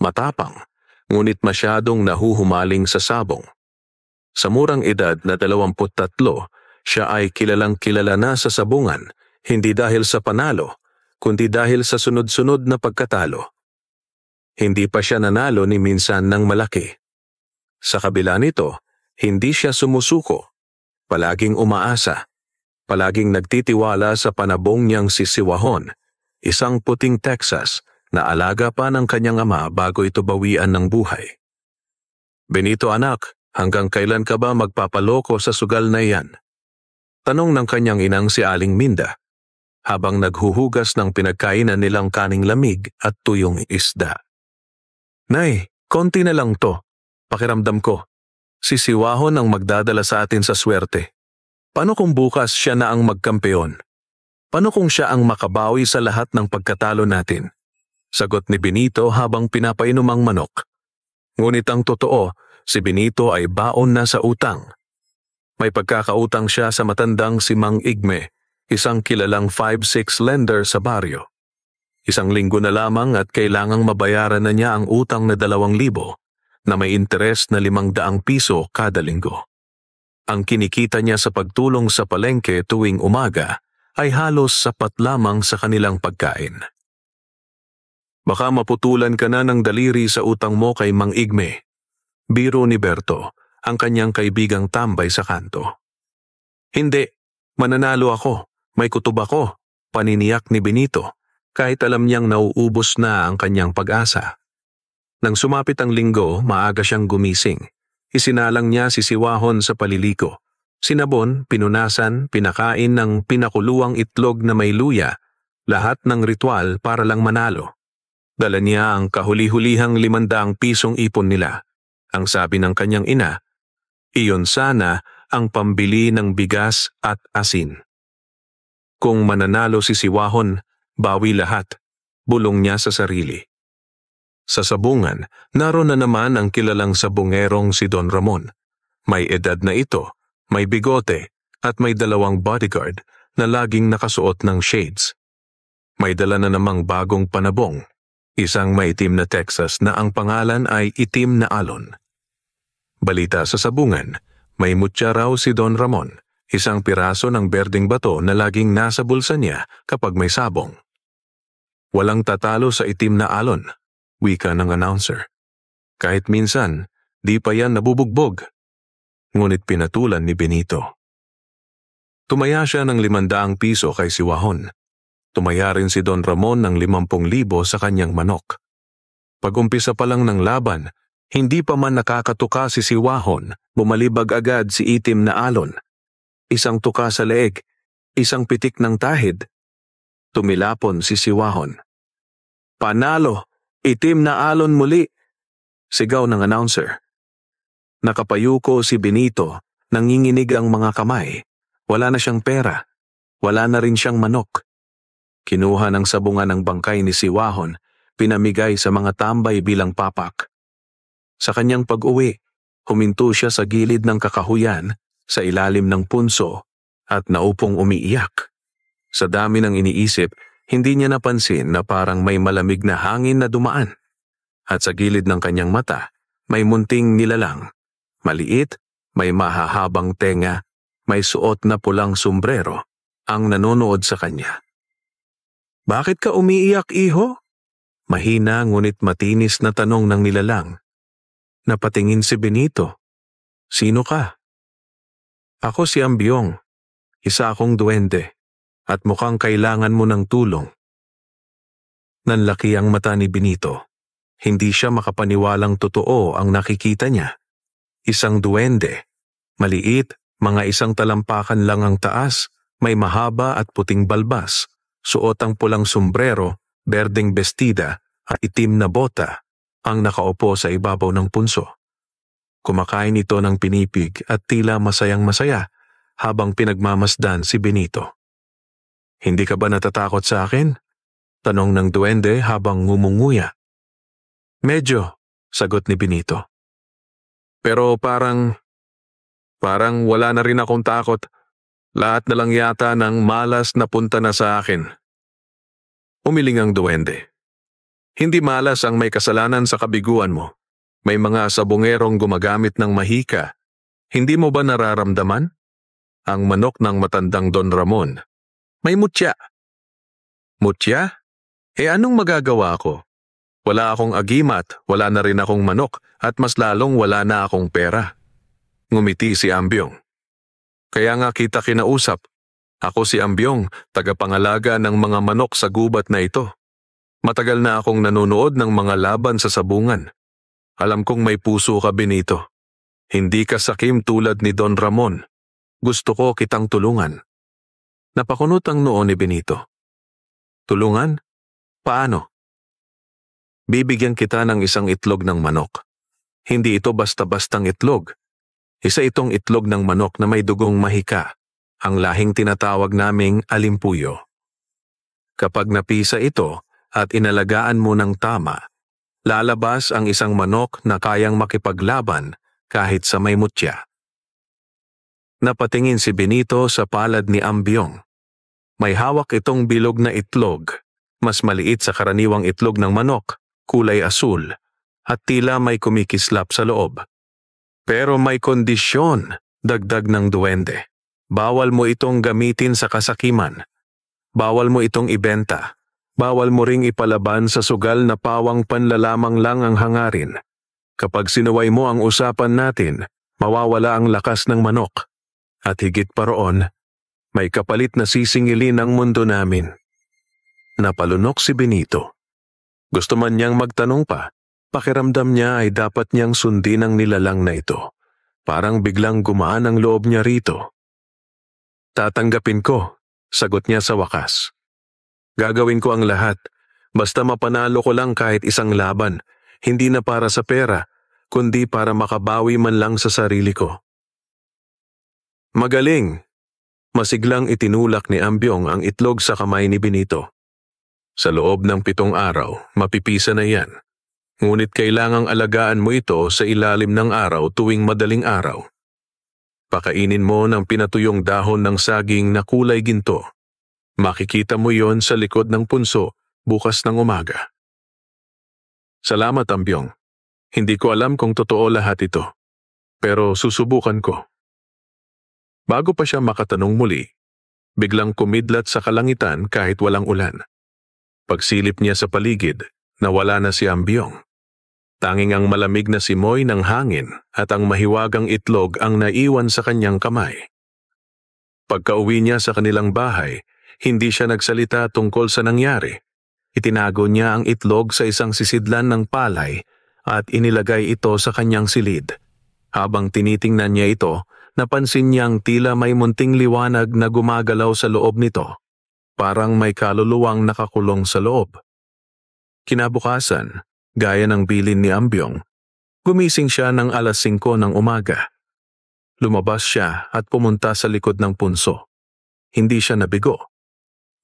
matapang, ngunit masyadong nahuhumaling sa sabong. Sa murang edad na 23, siya ay kilalang kilala na sa sabungan, hindi dahil sa panalo, kundi dahil sa sunod-sunod na pagkatalo. Hindi pa siya nanalo ni minsan ng malaki. Sa kabila nito, hindi siya sumusuko, palaging umaasa, palaging nagtitiwala sa panabong niyang si Siwahon, isang puting Texas na alaga pa ng kanyang ama bago ito bawian ng buhay. "Benito anak, hanggang kailan ka ba magpapaloko sa sugal na iyan?" Tanong ng kanyang inang si Aling Minda, habang naghuhugas ng pinagkainan nilang kaning lamig at tuyong isda. "Nay, konti na lang to. Pakiramdam ko, si Siwahon ang magdadala sa atin sa swerte. Paano kung bukas siya na ang magkampeon? Paano kung siya ang makabawi sa lahat ng pagkatalo natin?" Sagot ni Benito habang pinapainom ang manok. Ngunit ang totoo, si Benito ay baon na sa utang. May pagkakautang siya sa matandang si Mang Igme, isang kilalang 5-6 lender sa baryo. Isang linggo na lamang at kailangang mabayaran na niya ang utang na 2,000 na may interes na 500 piso kada linggo. Ang kinikita niya sa pagtulong sa palengke tuwing umaga ay halos sapat lamang sa kanilang pagkain. "Baka maputulan ka na ng daliri sa utang mo kay Mang Igme," biro ni Berto, ang kanyang kaibigang tambay sa kanto. "Hindi, mananalo ako, may kutob ako," paniniyak ni Benito, kahit alam niyang nauubos na ang kanyang pag-asa. Nang sumapit ang linggo, maaga siyang gumising. Isinalang niya si Siwahon sa paliliko. Sinabon, pinunasan, pinakain ng pinakuluang itlog na may luya, lahat ng ritual para lang manalo. Dala niya ang kahuli-hulihang 500 pisong ipon nila. Ang sabi ng kanyang ina, iyon sana ang pambili ng bigas at asin. Kung mananalo si Siwahon, bawi lahat, bulong niya sa sarili. Sa sabungan, naroon na naman ang kilalang sabungerong si Don Ramon. May edad na ito, may bigote, at may 2 bodyguard na laging nakasuot ng shades. May dala na namang bagong panabong, isang maitim na Texas na ang pangalan ay Itim na Alon. Balita sa sabungan, may mutya raw si Don Ramon, isang piraso ng berdeng bato na laging nasa bulsa niya kapag may sabong. "Walang tatalo sa Itim na Alon," wika ng announcer. "Kahit minsan, di pa yan nabubugbog." Ngunit pinatulan ni Benito. Tumaya siya ng 500 piso kay Siwahon. Tumaya rin si Don Ramon ng 50,000 sa kanyang manok. Pag-umpisa pa lang ng laban, hindi pa man nakakatuka si Siwahon, bumalibag agad si Itim na Alon. Isang tuka sa leeg, isang pitik ng tahid. Tumilapon si Siwahon. "Panalo! Itim na Alon muli!" sigaw ng announcer. Nakapayuko si Benito, nanginginig ang mga kamay. Wala na siyang pera, wala na rin siyang manok. Kinuha ng sabungan ng bangkay ni Siwahon, pinamigay sa mga tambay bilang papak. Sa kanyang pag-uwi, huminto siya sa gilid ng kakahuyan, sa ilalim ng punso, at naupong umiiyak. Sa dami ng iniisip, hindi niya napansin na parang may malamig na hangin na dumaan. At sa gilid ng kanyang mata, may munting nilalang. Maliit, may mahahabang tenga, may suot na pulang sombrero, ang nanonood sa kanya. "Bakit ka umiiyak, iho?" Mahina ngunit matinis na tanong ng nilalang. Napatingin si Benito. "Sino ka?" "Ako si Ambyong. Isa akong duwende. At mukhang kailangan mo ng tulong." Nanlaki ang mata ni Benito. Hindi siya makapaniwalang totoo ang nakikita niya. Isang duwende. Maliit, mga isang talampakan lang ang taas, may mahaba at puting balbas. Suot ang pulang sombrero, berdeng bestida at itim na bota, ang nakaupo sa ibabaw ng punso. Kumakain ito ng pinipig at tila masayang-masaya habang pinagmamasdan si Benito. "Hindi ka ba natatakot sa akin?" tanong ng duwende habang ngumunguya. "Medyo," sagot ni Benito. "Pero parang wala na rin akong takot. Lahat na lang yata ng malas na punta na sa akin." Umiling ang duwende. Hindi malas ang may kasalanan sa kabiguan mo. May mga sabongerong gumagamit ng mahika. Hindi mo ba nararamdaman? Ang manok ng matandang Don Ramon. May mutya. Mutya? Anong magagawa ko? Wala akong agimat, wala na rin akong manok, at mas lalong wala na akong pera. Ngumiti si Ambyong. Kaya nga kita kinausap. Ako si Ambyong, tagapangalaga ng mga manok sa gubat na ito. Matagal na akong nanonood ng mga laban sa sabungan. Alam kong may puso ka, Benito. Hindi ka sakim tulad ni Don Ramon. Gusto ko kitang tulungan. Napakunot ang noo ni Benito. Tulungan? Paano? Bibigyan kita ng isang itlog ng manok. Hindi ito basta-bastang itlog. Isa itong itlog ng manok na may dugong mahika, ang lahing tinatawag naming alimpuyo. Kapag napisa ito at inalagaan mo ng tama, lalabas ang isang manok na kayang makipaglaban kahit sa may mutya. Napatingin si Benito sa palad ni Ambyong. May hawak itong bilog na itlog, mas maliit sa karaniwang itlog ng manok, kulay asul, at tila may kumikislap sa loob. Pero may kondisyon, dagdag ng duwende. Bawal mo itong gamitin sa kasakiman. Bawal mo itong ibenta. Bawal mo ring ipalaban sa sugal na pawang panlalamang lang ang hangarin. Kapag sinuway mo ang usapan natin, mawawala ang lakas ng manok. At higit pa roon, may kapalit na sisingilin ang mundo namin. Napalunok si Benito. Gusto man niyang magtanong pa, pakiramdam niya ay dapat niyang sundin ang nilalang na ito. Parang biglang gumaan ang loob niya rito. Tatanggapin ko, sagot niya sa wakas. Gagawin ko ang lahat, basta mapanalo ko lang kahit isang laban, hindi na para sa pera, kundi para makabawi man lang sa sarili ko. Magaling! Masiglang itinulak ni Ambyong ang itlog sa kamay ni Benito. Sa loob ng 7 araw, mapipisa na yan. Ngunit kailangang alagaan mo ito sa ilalim ng araw tuwing madaling araw. Pakainin mo ng pinatuyong dahon ng saging na kulay ginto. Makikita mo yon sa likod ng punso bukas ng umaga. Salamat, Ambyong. Hindi ko alam kung totoo lahat ito. Pero susubukan ko. Bago pa siya makatanong muli, biglang kumidlat sa kalangitan kahit walang ulan. Pagsilip niya sa paligid, nawala na si Ambyong. Tanging ang malamig na simoy ng hangin at ang mahiwagang itlog ang naiwan sa kanyang kamay. Pagkauwi niya sa kanilang bahay, hindi siya nagsalita tungkol sa nangyari. Itinago niya ang itlog sa isang sisidlan ng palay at inilagay ito sa kanyang silid. Habang tinitingnan niya ito, napansin niyang tila may munting liwanag na gumagalaw sa loob nito. Parang may kaluluwang nakakulong sa loob. Kinabukasan, gaya ng bilin ni Ambyong, gumising siya ng 5:00 ng umaga. Lumabas siya at pumunta sa likod ng punso. Hindi siya nabigo.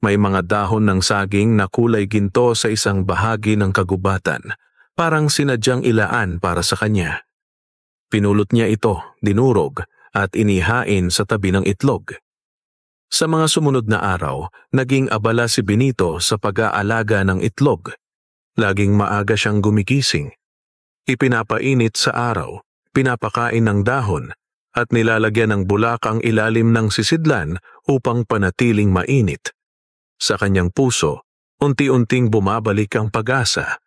May mga dahon ng saging na kulay ginto sa isang bahagi ng kagubatan, parang sinadyang ilaan para sa kanya. Pinulot niya ito, dinurog, at inihain sa tabi ng itlog. Sa mga sumunod na araw, naging abala si Benito sa pag-aalaga ng itlog. Laging maaga siyang gumigising. Ipinapainit sa araw, pinapakain ng dahon, at nilalagyan ng bulak ang ilalim ng sisidlan upang panatiling mainit. Sa kanyang puso, unti-unting bumabalik ang pag-asa.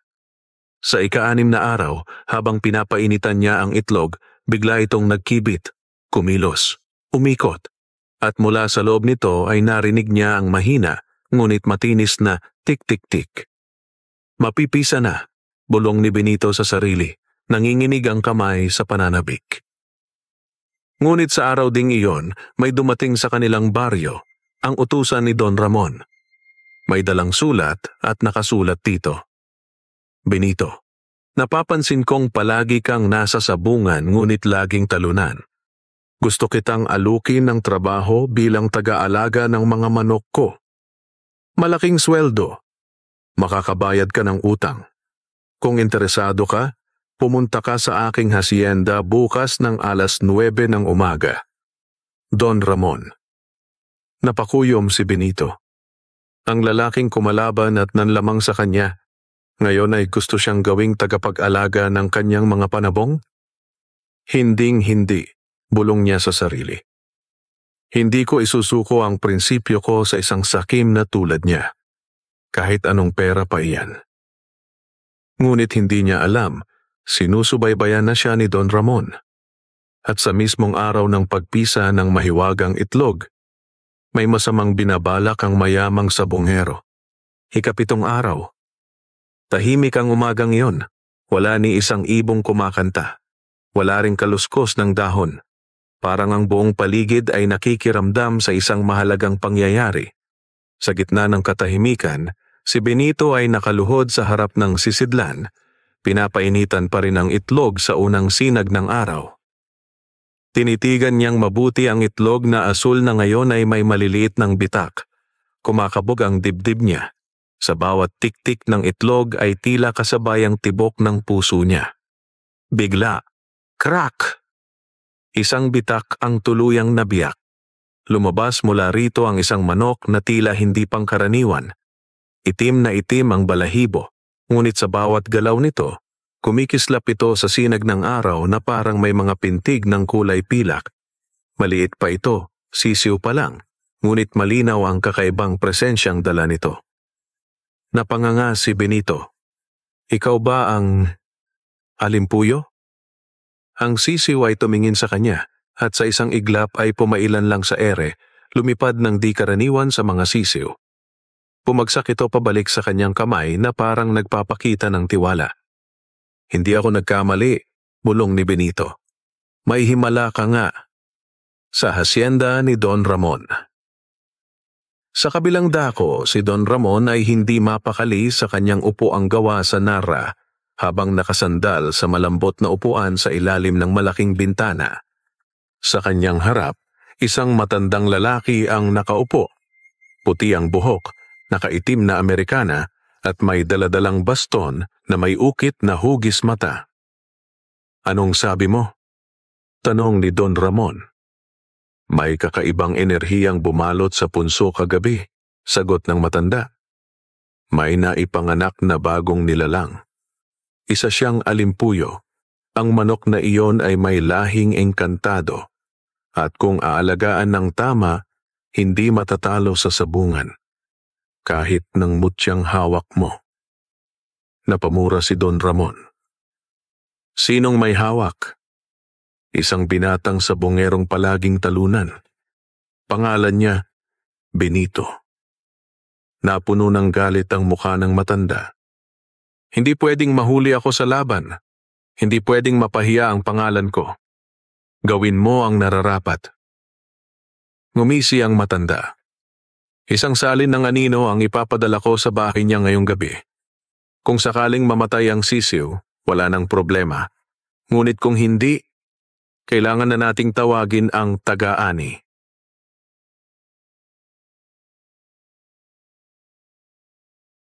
Sa ika-6 na araw, habang pinapainitan niya ang itlog, bigla itong nagkibit, kumilos, umikot, at mula sa loob nito ay narinig niya ang mahina, ngunit matinis na tik-tik-tik. Mapipisa na, bulong ni Benito sa sarili, nanginginig ang kamay sa pananabik. Ngunit sa araw ding iyon, may dumating sa kanilang baryo, ang utusan ni Don Ramon. May dalang sulat at nakasulat dito. Benito, napapansin kong palagi kang nasa sabungan ngunit laging talunan. Gusto kitang alukin ng trabaho bilang taga-alaga ng mga manok ko. Malaking sweldo. Makakabayad ka ng utang. Kung interesado ka, pumunta ka sa aking hacienda bukas ng 9:00 ng umaga. Don Ramon. Napakuyom si Benito. Ang lalaking kumalaban at nanlamang sa kanya, Ngayon ay gusto siyang gawing tagapag-alaga ng kanyang mga panabong? Hinding-hindi, bulong niya sa sarili. Hindi ko isusuko ang prinsipyo ko sa isang sakim na tulad niya, kahit anong pera pa iyan. Ngunit hindi niya alam, sinusubaybayan na siya ni Don Ramon. At sa mismong araw ng pagpisa ng mahiwagang itlog, may masamang binabalak ang mayamang sabongero. Ikapitong araw. Tahimik ang umagang iyon. Wala ni isang ibong kumakanta. Wala ring kaluskos ng dahon. Parang ang buong paligid ay nakikiramdam sa isang mahalagang pangyayari. Sa gitna ng katahimikan, si Benito ay nakaluhod sa harap ng sisidlan. Pinapainitan pa rin ang itlog sa unang sinag ng araw. Tinitigan niyang mabuti ang itlog na asul na ngayon ay may maliliit ng bitak. Kumakabog ang dibdib niya. Sa bawat tik-tik ng itlog ay tila kasabayang tibok ng puso niya. Bigla, crack! Isang bitak ang tuluyang nabiyak. Lumabas mula rito ang isang manok na tila hindi pangkaraniwan. Itim na itim ang balahibo, ngunit sa bawat galaw nito, kumikislap ito sa sinag ng araw na parang may mga pintig ng kulay pilak. Maliit pa ito, sisiw pa lang, ngunit malinaw ang kakaibang presensyang dala nito. Napanganga si Benito. Ikaw ba ang alimpuyo? Ang sisiw ay tumingin sa kanya at sa isang iglap ay pumailan lang sa ere, lumipad ng di karaniwan sa mga sisiw. Pumagsak ito pabalik sa kanyang kamay na parang nagpapakita ng tiwala. Hindi ako nagkamali, bulong ni Benito. May himala ka nga. Sa hasyenda ni Don Ramon. Sa kabilang dako, si Don Ramon ay hindi mapakali sa kanyang upuang gawa sa narra habang nakasandal sa malambot na upuan sa ilalim ng malaking bintana. Sa kanyang harap, isang matandang lalaki ang nakaupo. Puti ang buhok, nakaitim na Amerikana at may daladalang baston na may ukit na hugis mata. Anong sabi mo? Tanong ni Don Ramon. May kakaibang enerhiyang bumalot sa punso kagabi, sagot ng matanda. May naipanganak na bagong nilalang. Isa siyang alimpuyo. Ang manok na iyon ay may lahing engkantado. At kung aalagaan ng tama, hindi matatalo sa sabungan. Kahit ng mutyang hawak mo. Napamura si Don Ramon. Sinong may hawak? Isang binatang sabongerong palaging talunan. Pangalan niya, Benito. Napuno ng galit ang mukha ng matanda. Hindi pwedeng mahuli ako sa laban. Hindi pwedeng mapahiya ang pangalan ko. Gawin mo ang nararapat. Ngumisi ang matanda. Isang salin ng anino ang ipapadala ko sa bahay niya ngayong gabi. Kung sakaling mamatay ang sisiw, wala nang problema. Ngunit kung hindi, kailangan na nating tawagin ang taga-ani.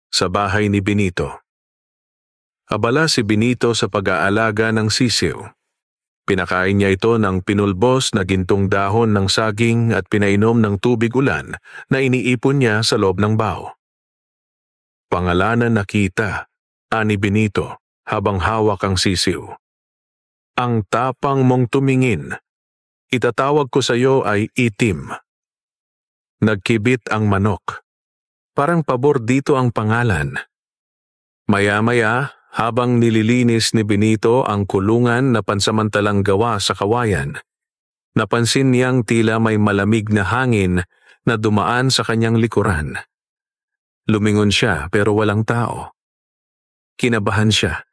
Sa bahay ni Benito. Abala si Benito sa pag-aalaga ng sisiw. Pinakain niya ito ng pinulbos na gintong dahon ng saging at pinainom ng tubig ulan na iniipon niya sa loob ng baho. Pangalanan nakita, ani Benito, habang hawak ang sisiw. Ang tapang mong tumingin. Itatawag ko sa iyo ay itim. Nagkibit ang manok. Parang pabor dito ang pangalan. Maya-maya, habang nililinis ni Benito ang kulungan na pansamantalang gawa sa kawayan, napansin niyang tila may malamig na hangin na dumaan sa kanyang likuran. Lumingon siya pero walang tao. Kinabahan siya.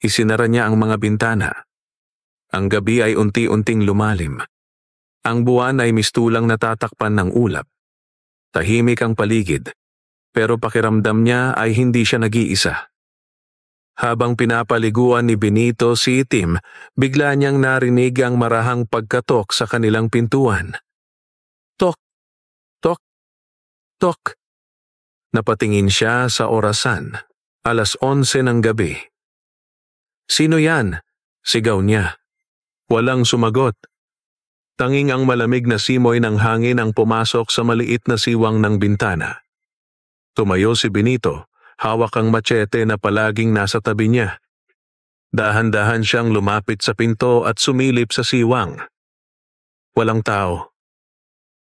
Isinara niya ang mga bintana. Ang gabi ay unti-unting lumalim. Ang buwan ay mistulang natatakpan ng ulap. Tahimik ang paligid, pero pakiramdam niya ay hindi siya nag-iisa. Habang pinapaliguan ni Benito si Itim, bigla niyang narinig ang marahang pagkatok sa kanilang pintuan. Tok! Tok! Tok! Napatingin siya sa orasan. 11:00 ng gabi. Sino yan? Sigaw niya. Walang sumagot. Tanging ang malamig na simoy ng hangin ang pumasok sa maliit na siwang ng bintana. Tumayo si Benito hawak ang machete na palaging nasa tabi niya. Dahan-dahan siyang lumapit sa pinto at sumilip sa siwang. Walang tao.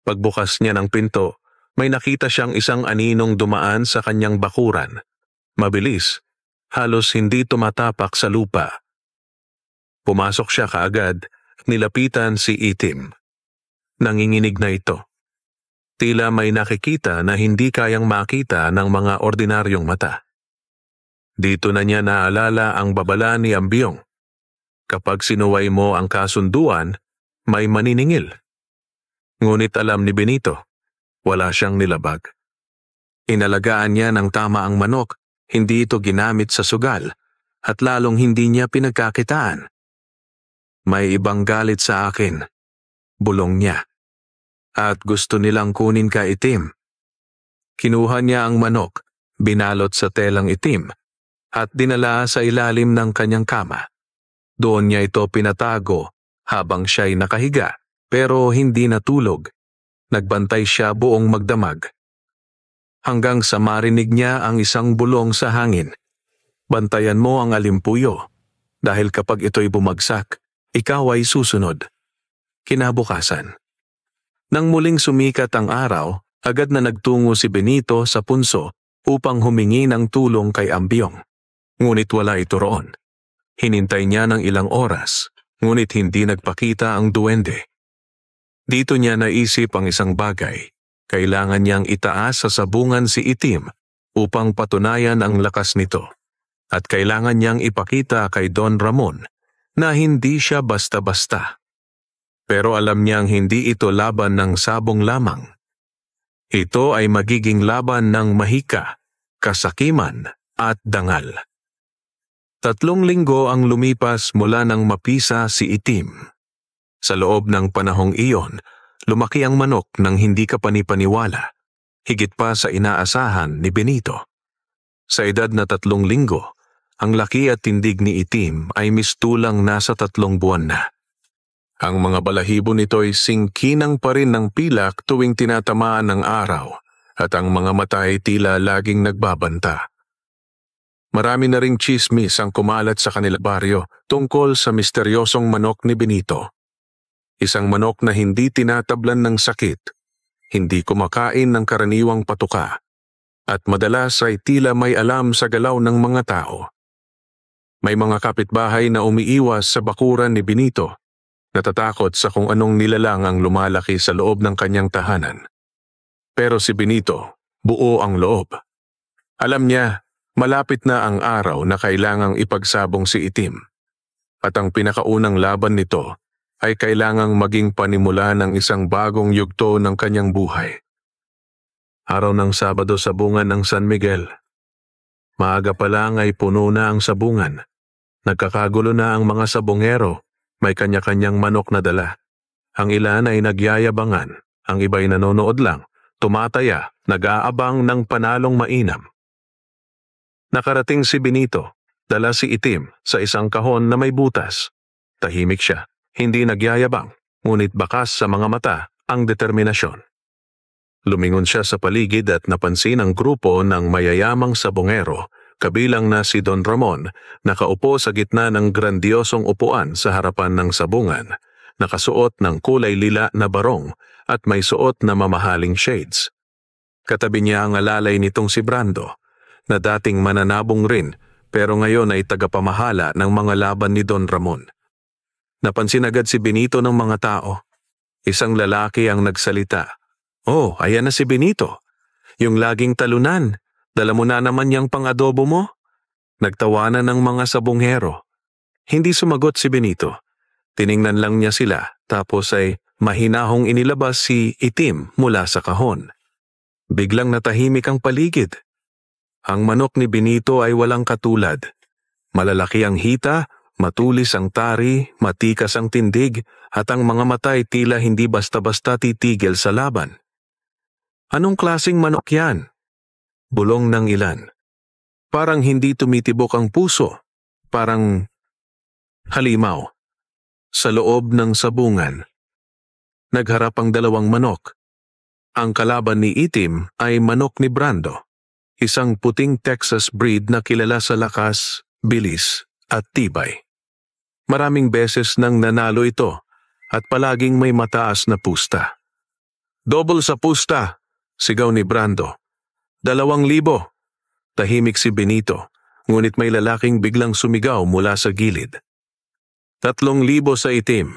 Pagbukas niya ng pinto, may nakita siyang isang aninong dumaan sa kanyang bakuran. Mabilis, halos hindi tumatapak sa lupa. Pumasok siya kaagad, nilapitan si Itim. Nanginginig na ito. Tila may nakikita na hindi kayang makita ng mga ordinaryong mata. Dito na niya naalala ang babala ni Ambyong. Kapag sinuway mo ang kasunduan, may maniningil. Ngunit alam ni Benito, wala siyang nilabag. Inalagaan niya ng tama ang manok, hindi ito ginamit sa sugal, at lalong hindi niya pinagkakitaan. May ibang galit sa akin, bulong niya. At gusto nilang kunin ka, Itim. Kinuha niya ang manok, binalot sa telang itim, at dinala sa ilalim ng kanyang kama. Doon niya ito pinatago habang siya'y nakahiga pero hindi natulog. Nagbantay siya buong magdamag. Hanggang sa marinig niya ang isang bulong sa hangin. Bantayan mo ang alimpuyo dahil kapag ito'y bumagsak, ikaw ay susunod. Kinabukasan. Nang muling sumikat ang araw, agad na nagtungo si Benito sa punso upang humingi ng tulong kay Ambyong. Ngunit wala ito roon. Hinintay niya ng ilang oras, ngunit hindi nagpakita ang duwende. Dito niya naisip ang isang bagay. Kailangan niyang itaas sa sabungan si Itim upang patunayan ang lakas nito. At kailangan niyang ipakita kay Don Ramon na hindi siya basta-basta. Pero alam niyang hindi ito laban ng sabong lamang. Ito ay magiging laban ng mahika, kasakiman at dangal. 3 linggo ang lumipas mula nang mapisa si Itim. Sa loob ng panahong iyon, lumaki ang manok nang hindi ka panipaniwala, higit pa sa inaasahan ni Benito. Sa edad na 3 linggo, ang laki at tindig ni Itim ay mistulang nasa 3 buwan na. Ang mga balahibo nito'y singkinang pa rin ng pilak tuwing tinatamaan ng araw at ang mga mata ay tila laging nagbabanta. Marami na ring tsismis ang kumalat sa kanila baryo tungkol sa misteryosong manok ni Benito. Isang manok na hindi tinatablan ng sakit, hindi kumakain ng karaniwang patuka, at madalas ay tila may alam sa galaw ng mga tao. May mga kapitbahay na umiiwas sa bakuran ni Benito, natatakot sa kung anong nilalang ang lumalaki sa loob ng kanyang tahanan. Pero si Benito, buo ang loob. Alam niya, malapit na ang araw na kailangang ipagsabong si Itim. At ang pinakaunang laban nito ay kailangang maging panimula ng isang bagong yugto ng kanyang buhay. Araw ng Sabado sa bungan ng San Miguel. Maaga pa lang ay puno na ang sabungan. Nagkakagulo na ang mga sabongero, may kanya-kanyang manok na dala. Ang ilan ay nagyayabangan, ang iba'y nanonood lang, tumataya, nag-aabang ng panalong mainam. Nakarating si Benito, dala si Itim sa isang kahon na may butas. Tahimik siya, hindi nagyayabang, ngunit bakas sa mga mata ang determinasyon. Lumingon siya sa paligid at napansin ang grupo ng mayayamang sabongero, kabilang na si Don Ramon, nakaupo sa gitna ng grandiosong upuan sa harapan ng sabungan, nakasuot ng kulay lila na barong at may suot na mamahaling shades. Katabi niya ang alalay nitong si Brando, na dating mananabong rin pero ngayon ay tagapamahala ng mga laban ni Don Ramon. Napansin agad si Benito ng mga tao. Isang lalaki ang nagsalita. "Oh, ayan na si Benito. Yung laging talunan. Dala mo na naman yung pang-adobo mo?" Nagtawanan ng mga sabonghero. Hindi sumagot si Benito. Tiningnan lang niya sila tapos ay mahinahong inilabas si Itim mula sa kahon. Biglang natahimik ang paligid. Ang manok ni Benito ay walang katulad. Malalaki ang hita, matulis ang tari, matikas ang tindig, at ang mga mata ay tila hindi basta-basta titigil sa laban. "Anong klaseng manok yan?" bulong ng ilan. "Parang hindi tumitibok ang puso, parang halimaw." Sa loob ng sabungan, nagharap ang 2 manok. Ang kalaban ni Itim ay manok ni Brando. isang puting Texas breed na kilala sa lakas, bilis, at tibay. Maraming beses nang nanalo ito at palaging may mataas na pusta. "Double sa pusta!" sigaw ni Brando. 2,000. Tahimik si Benito, ngunit may lalaking biglang sumigaw mula sa gilid. 3,000 sa itim.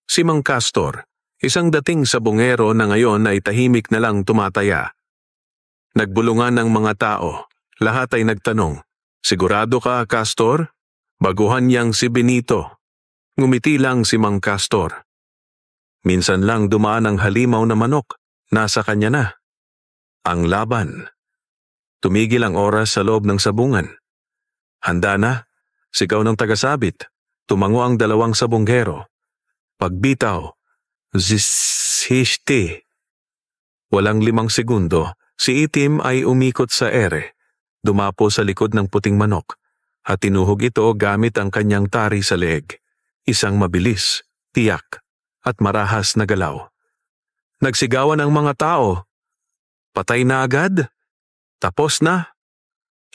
Si Mang Castor, isang dating sabongero na ngayon ay tahimik na lang tumataya. Nagbulungan ng mga tao. Lahat ay nagtanong, "Sigurado ka, Castor?" Baguhan niyang si Benito. Ngumiti lang si Mang Castor. Minsan lang dumaan ang halimaw na manok. Nasa kanya na. Ang laban. Tumigil ang oras sa loob ng sabungan. "Handa na," sigaw ng tagasabit. Tumango ang 2 sabonggero. Pagbitaw, zishti. Walang 5 segundo, si Itim ay umikot sa ere, dumapo sa likod ng puting manok, at tinuhog ito gamit ang kanyang tari sa leeg. Isang mabilis, tiyak, at marahas na galaw. Nagsigawan ang mga tao. "Patay na agad? Tapos na?"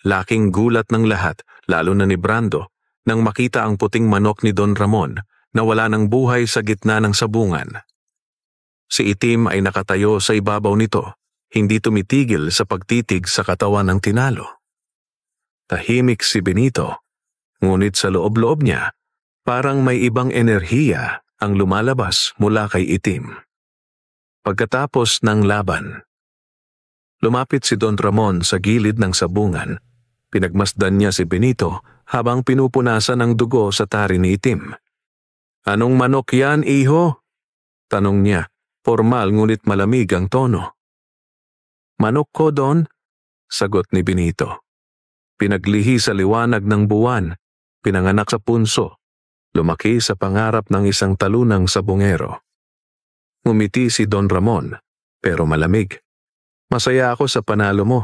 Laking gulat ng lahat, lalo na ni Brando, nang makita ang puting manok ni Don Ramon na wala ng buhay sa gitna ng sabungan. Si Itim ay nakatayo sa ibabaw nito, hindi tumitigil sa pagtitig sa katawan ng tinalo. Tahimik si Benito, ngunit sa loob-loob niya, parang may ibang enerhiya ang lumalabas mula kay Itim. Pagkatapos ng laban, lumapit si Don Ramon sa gilid ng sabungan. Pinagmasdan niya si Benito habang pinupunasan ng dugo sa tari ni Itim. "Anong manok yan, iho?" tanong niya, formal ngunit malamig ang tono. "Manok ko, Don," sagot ni Benito. Pinaglihi sa liwanag ng buwan, pinanganak sa punso, lumaki sa pangarap ng isang talunang sabungero. Ngumiti si Don Ramon, pero malamig. "Masaya ako sa panalo mo,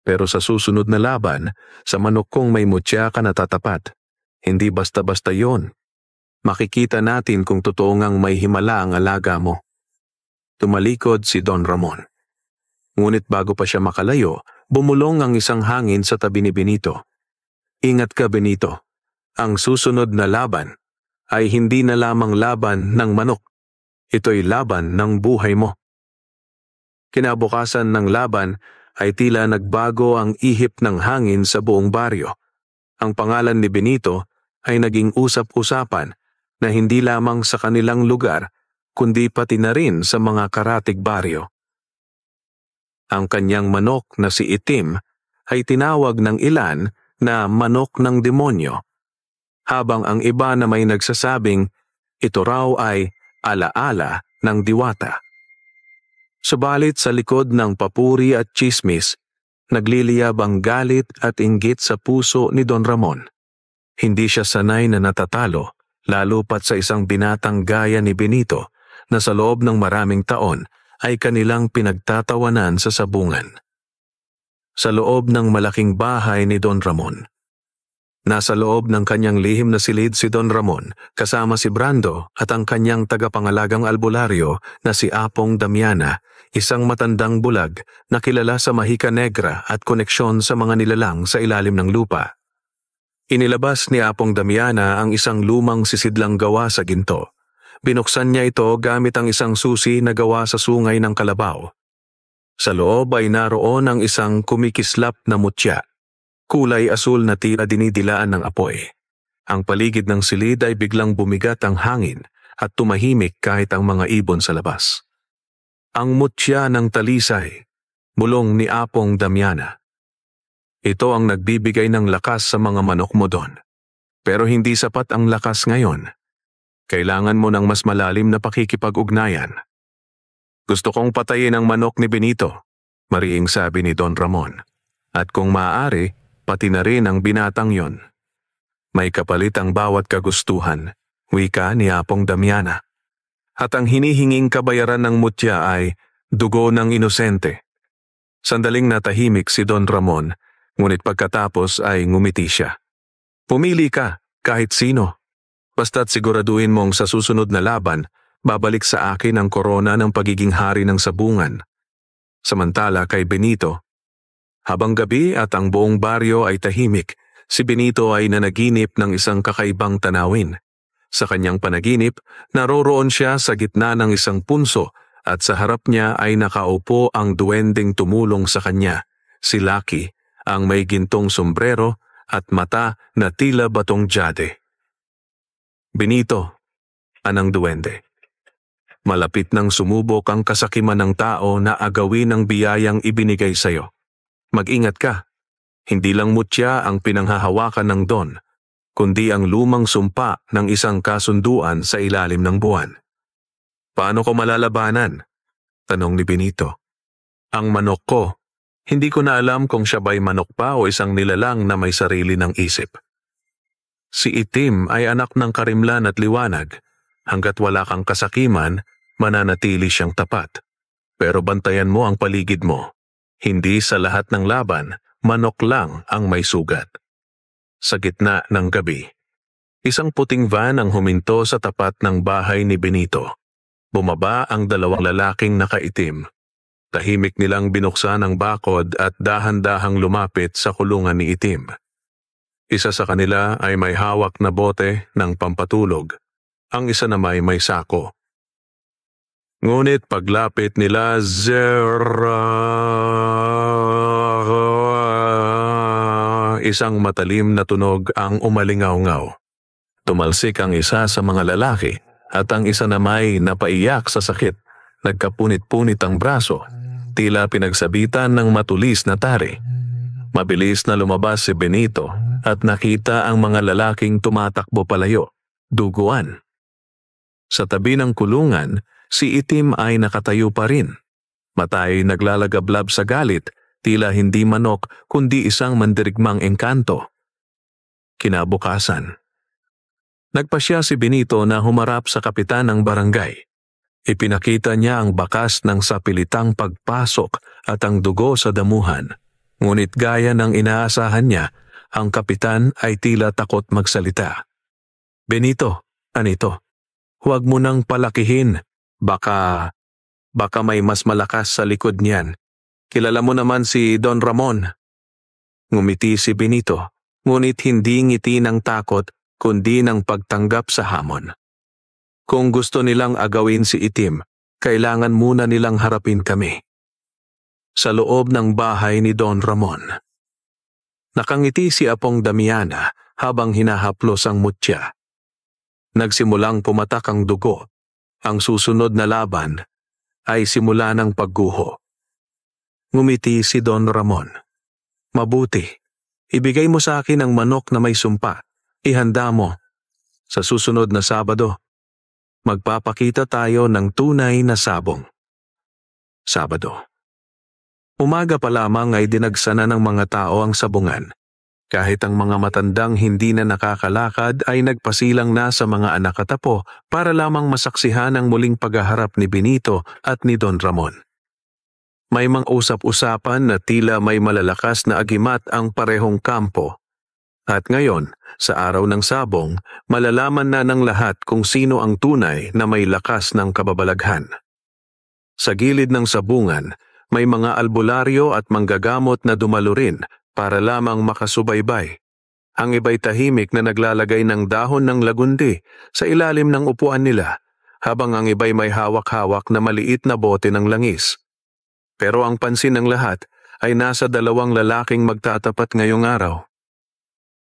pero sa susunod na laban, sa manok kong may mutya ka na tatapat. Hindi basta-basta yon. Makikita natin kung totoo ngang may himala ang alaga mo." Tumalikod si Don Ramon. Ngunit bago pa siya makalayo, bumulong ang isang hangin sa tabi ni Benito. "Ingat ka, Benito. Ang susunod na laban ay hindi na lamang laban ng manok. Ito'y laban ng buhay mo." Kinabukasan ng laban ay tila nagbago ang ihip ng hangin sa buong baryo. Ang pangalan ni Benito ay naging usap-usapan na hindi lamang sa kanilang lugar, kundi pati na rin sa mga karatig baryo. Ang kanyang manok na si Itim ay tinawag ng ilan na manok ng demonyo, habang ang iba na may nagsasabing ito raw ay alaala ng diwata. Subalit sa likod ng papuri at tsismis, nagliliyab ang galit at inggit sa puso ni Don Ramon. Hindi siya sanay na natatalo, lalo pat sa isang binatang gaya ni Benito na sa loob ng maraming taon ay kanilang pinagtatawanan sa sabungan. Sa loob ng malaking bahay ni Don Ramon. Nasa loob ng kanyang lihim na silid si Don Ramon kasama si Brando at ang kanyang tagapangalagang albularyo na si Apong Damiana, isang matandang bulag na kilala sa mahika negra at koneksyon sa mga nilalang sa ilalim ng lupa. Inilabas ni Apong Damiana ang isang lumang sisidlang gawa sa ginto. Binuksan niya ito gamit ang isang susi na gawa sa sungay ng kalabaw. Sa loob ay naroon ang isang kumikislap na mutya. Kulay asul na tila dinidilaan ng apoy. Ang paligid ng silid ay biglang bumigat ang hangin at tumahimik kahit ang mga ibon sa labas. Ang mutya ng talisay, bulong ni Apong Damiana. Ito ang nagbibigay ng lakas sa mga manok mo doon. Pero hindi sapat ang lakas ngayon. Kailangan mo ng mas malalim na pakikipag-ugnayan. Gusto kong patayin ang manok ni Benito, mariing sabi ni Don Ramon. At kung maaari, pati na rin ang binatang yon. May kapalit ang bawat kagustuhan, wika ni Apong Damiana. At ang hinihinging kabayaran ng mutya ay dugo ng inosente. Sandaling natahimik si Don Ramon, ngunit pagkatapos ay ngumiti siya. Pumili ka, kahit sino. Basta't siguraduhin mong sa susunod na laban, babalik sa akin ang korona ng pagiging hari ng sabungan. Samantala kay Benito, Habang gabi at ang buong baryo ay tahimik, si Benito ay nanaginip ng isang kakaibang tanawin. Sa kanyang panaginip, naroroon siya sa gitna ng isang punso at sa harap niya ay nakaupo ang duwending tumulong sa kanya, si Lucky, ang may gintong sombrero at mata na tila batong jade. Benito, anang duwende. Malapit nang sumubok ang kasakiman ng tao na agawin ang biyayang ibinigay sa'yo. Mag-ingat ka. Hindi lang mutya ang pinanghahawakan ng Don, kundi ang lumang sumpa ng isang kasunduan sa ilalim ng buwan. Paano ko malalabanan? Tanong ni Benito. Ang manok ko. Hindi ko na alam kung siya ba'y manok pa o isang nilalang na may sarili ng isip. Si Itim ay anak ng karimlan at liwanag. Hanggat wala kang kasakiman, mananatili siyang tapat. Pero bantayan mo ang paligid mo. Hindi sa lahat ng laban, manok lang ang may sugat. Sa gitna ng gabi, isang puting van ang huminto sa tapat ng bahay ni Benito. Bumaba ang dalawang lalaking nakaitim. Tahimik nilang binuksan ang bakod at dahan-dahang lumapit sa kulungan ni Itim. Isa sa kanila ay may hawak na bote ng pampatulog. Ang isa naman may sako. Ngunit paglapit nila, isang matalim na tunog ang umalingaw-ngaw. Tumalsik ang isa sa mga lalaki at ang isa naman napaiyak sa sakit. Nagkapunit-punit ang braso, tila pinagsabitan ng matulis na tari. Mabilis na lumabas si Benito at nakita ang mga lalaking tumatakbo palayo, duguan. Sa tabi ng kulungan, si Itim ay nakatayo pa rin. Mata ay naglalagablab sa galit, tila hindi manok kundi isang mandirigmang engkanto. Kinabukasan, nagpasya si Benito na humarap sa kapitan ng barangay. Ipinakita niya ang bakas ng sapilitang pagpasok at ang dugo sa damuhan. Ngunit gaya ng inaasahan niya, ang kapitan ay tila takot magsalita. Benito, anito? Huwag mo nang palakihin. Baka may mas malakas sa likod niyan. Kilala mo naman si Don Ramon. Ngumiti si Benito, ngunit hindi ngiti ng takot kundi ng pagtanggap sa hamon. Kung gusto nilang agawin si Itim, kailangan muna nilang harapin kami. Sa loob ng bahay ni Don Ramon, nakangiti si Apong Damiana habang hinahaplos ang mutya. Nagsimulang pumatak ang dugo. Ang susunod na laban ay simula ng pagguho. Ngumiti si Don Ramon. Mabuti, ibigay mo sa akin ang manok na may sumpa. Ihanda mo. Sa susunod na Sabado, magpapakita tayo ng tunay na sabong. Sabado. Umaga pa lamang ay dinagsanan ng mga tao ang sabungan. Kahit ang mga matandang hindi na nakakalakad ay nagpasilang na sa mga anak at apo para lamang masaksihan ang muling paghaharap ni Benito at ni Don Ramon. May mga usap-usapan na tila may malalakas na agimat ang parehong kampo. At ngayon, sa araw ng sabong, malalaman na ng lahat kung sino ang tunay na may lakas ng kababalaghan. Sa gilid ng sabungan, may mga albularyo at manggagamot na dumalo rin para lamang makasubaybay. Ang iba'y tahimik na naglalagay ng dahon ng lagundi sa ilalim ng upuan nila, habang ang iba'y may hawak-hawak na maliit na bote ng langis. Pero ang pansin ng lahat ay nasa dalawang lalaking magtatapat ngayong araw.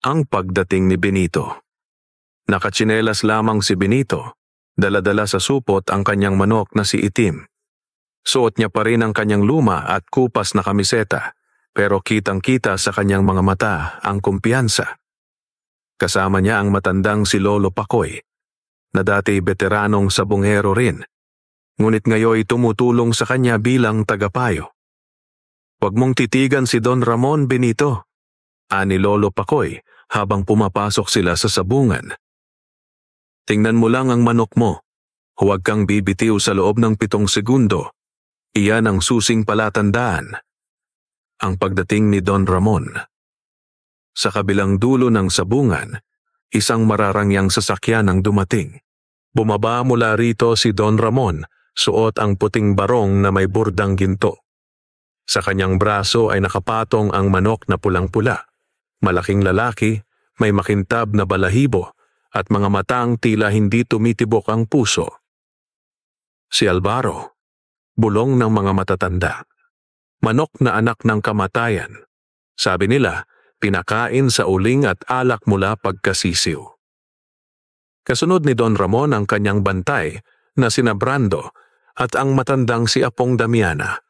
Ang pagdating ni Benito. Nakatsinelas lamang si Benito, dala-dala sa supot ang kanyang manok na si Itim. Suot niya pa rin ang kanyang luma at kupas na kamiseta, pero kitang-kita sa kanyang mga mata ang kumpiyansa. Kasama niya ang matandang si Lolo Pakoy, na dati veteranong sabungero rin, ngunit ngayoy tumutulong sa kanya bilang tagapayo. Huwag mong titigan si Don Ramon, Benito, ani Lolo Pakoy habang pumapasok sila sa sabungan. Tingnan mo lang ang manok mo. Huwag kang bibitiw sa loob ng 7 segundo. Iyan ang susing palatandaan. Ang pagdating ni Don Ramon. Sa kabilang dulo ng sabungan, isang mararangyang sasakyan ang dumating. Bumaba mula rito si Don Ramon, suot ang puting barong na may burdang ginto. Sa kanyang braso ay nakapatong ang manok na pulang-pula. Malaking lalaki, may makintab na balahibo at mga matang tila hindi tumitibok ang puso. Si Alvaro, bulong ng mga matatanda. Manok na anak ng kamatayan. Sabi nila, pinakain sa uling at alak mula pagkasisiw. Kasunod ni Don Ramon ang kanyang bantay na sina Brando at ang matandang si Apong Damiana,